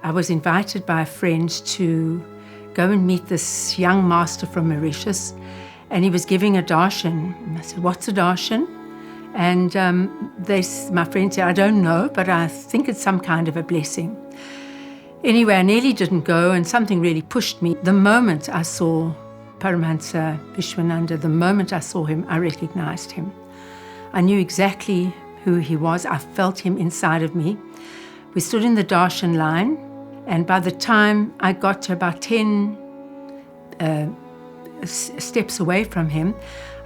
I was invited by a friend to go and meet this young master from Mauritius, and he was giving a darshan. And I said, "What's a darshan?" And my friend said, "I don't know, but I think it's some kind of a blessing." Anyway, I nearly didn't go, and something really pushed me. The moment I saw Paramahamsa Vishwananda, the moment I saw him, I recognized him. I knew exactly who he was. I felt him inside of me. We stood in the darshan line, and by the time I got to about 10 steps away from him,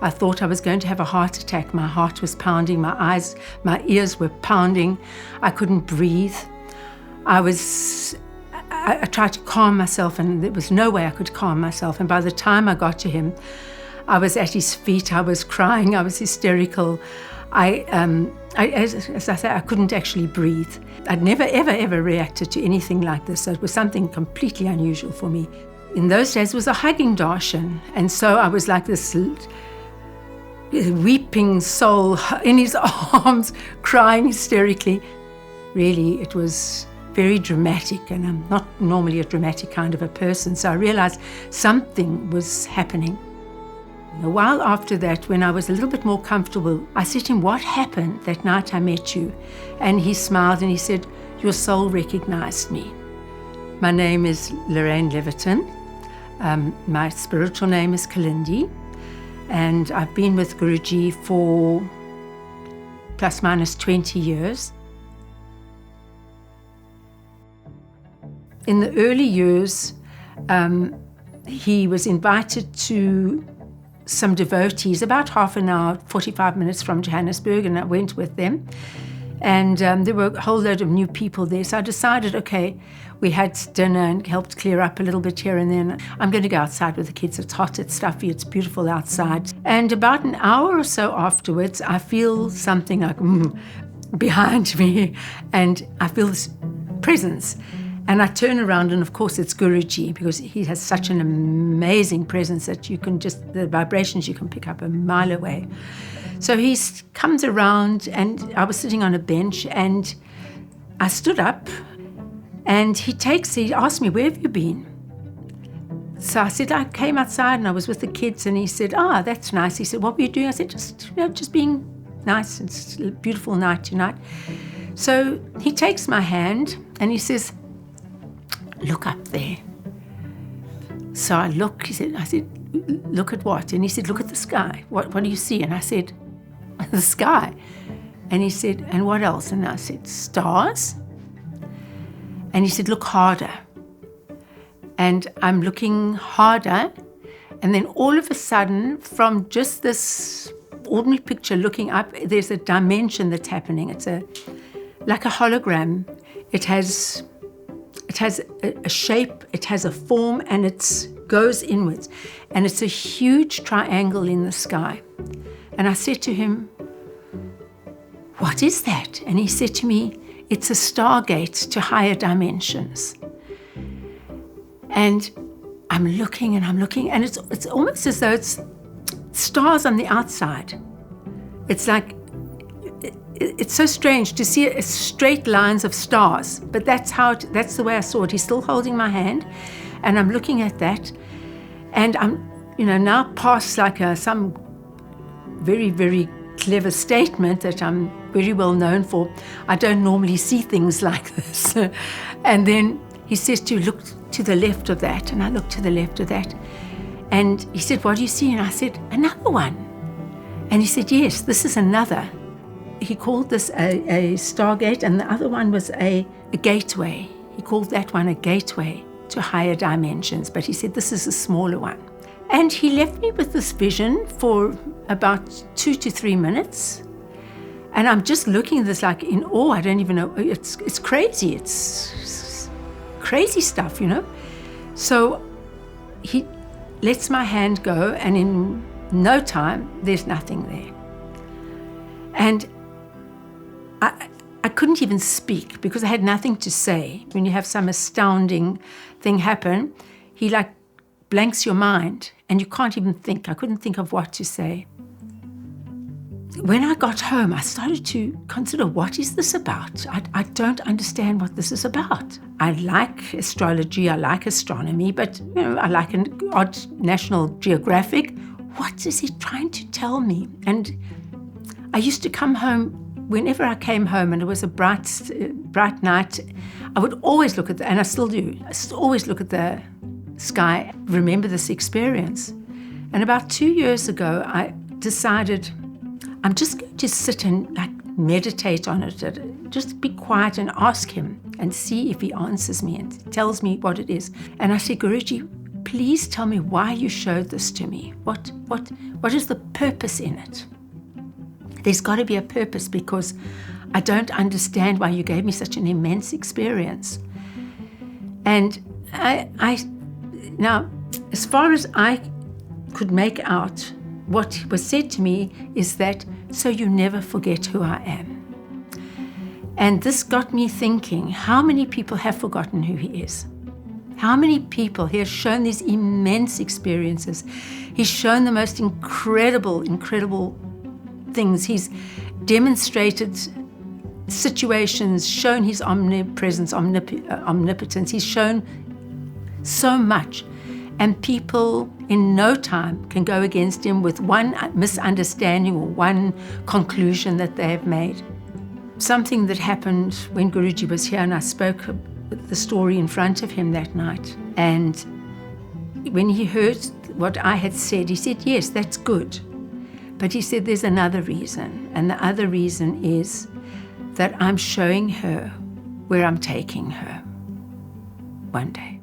I thought I was going to have a heart attack. My heart was pounding, my ears were pounding. I couldn't breathe. I tried to calm myself, and there was no way I could calm myself. And by the time I got to him, I was at his feet. I was crying. I was hysterical. As I say, I couldn't actually breathe. I'd never, ever, ever reacted to anything like this. So it was something completely unusual for me. In those days, it was a hugging darshan. And so I was like this weeping soul in his arms, crying hysterically. Really, it was very dramatic, and I'm not normally a dramatic kind of a person. So I realized something was happening. A while after that, when I was a little bit more comfortable, I said to him, "What happened that night I met you?" And he smiled and he said, "Your soul recognized me." My name is Lorraine Leviton. My spiritual name is Kalindi. And I've been with Guruji for plus minus 20 years. In the early years, he was invited to some devotees, about half an hour, 45 minutes from Johannesburg, and I went with them. And there were a whole load of new people there. So I decided, okay, we had dinner and helped clear up a little bit here and then. I'm going to go outside with the kids. It's hot, it's stuffy, it's beautiful outside. And about an hour or so afterwards, I feel something like behind me, and I feel this presence. And I turn around, and of course it's Guruji, because he has such an amazing presence that you can just, the vibrations you can pick up a mile away. So he comes around, and I was sitting on a bench, and I stood up, and he asked me, "Where have you been?" So I said, "I came outside and I was with the kids." And he said, "Ah, that's nice." He said, "What were you doing?" I said, just being nice. It's a beautiful night tonight. So he takes my hand and he says, "Look up there." So I look, I said, "Look at what?" And he said, "Look at the sky. What do you see?" And I said, "The sky." And he said, "And what else?" And I said, "Stars." And he said, "Look harder." And I'm looking harder. And then all of a sudden, from just this ordinary picture looking up, there's a dimension that's happening. It's like a hologram. It has a shape, it has a form, and it goes inwards. And it's a huge triangle in the sky. And I said to him, "What is that?" And he said to me, "It's a stargate to higher dimensions." And I'm looking, and it's almost as though it's stars on the outside. It's like, it's so strange to see straight lines of stars, but that's the way I saw it. He's still holding my hand, and I'm looking at that, and I'm, now past like some very, very clever statement that I'm very well known for. I don't normally see things like this. And then he says to look to the left of that, and I look to the left of that, and he said, "What do you see?" And I said, "Another one." And he said, "Yes, this is another." He called this a stargate, and the other one was a gateway. He called that one a gateway to higher dimensions, but he said this is a smaller one. And he left me with this vision for about 2 to 3 minutes. And I'm just looking at this like in awe. I don't even know. It's crazy. It's crazy stuff, So he lets my hand go, and in no time, there's nothing there. And I couldn't even speak because I had nothing to say. When you have some astounding thing happen, he like blanks your mind and you can't even think. I couldn't think of what to say. when I got home, I started to consider, what is this about? I don't understand what this is about. I like astrology, I like astronomy, but I like an odd National Geographic. What is he trying to tell me? And I used to come home, whenever I came home and it was a bright night, I would always look at and I still do, always look at the sky, remember this experience. And about 2 years ago, I decided I'm just going to sit and meditate on it, just be quiet and ask him and see if he answers me and tells me what it is. And I said, Guruji, please tell me why you showed this to me. What is the purpose in it? There's got to be a purpose, because I don't understand why you gave me such an immense experience. And I now, as far as I could make out, what was said to me is that, so you never forget who I am. And this got me thinking, how many people have forgotten who he is? How many people he has shown these immense experiences? He's shown the most incredible things. He's demonstrated situations, shown his omnipresence, omnipotence. He's shown so much. And people in no time can go against him with one misunderstanding or one conclusion that they have made. Something that happened when Guruji was here, and I spoke the story in front of him that night. And when he heard what I had said, he said, yes, that's good. But he said, there's another reason. And the other reason is that I'm showing her where I'm taking her one day.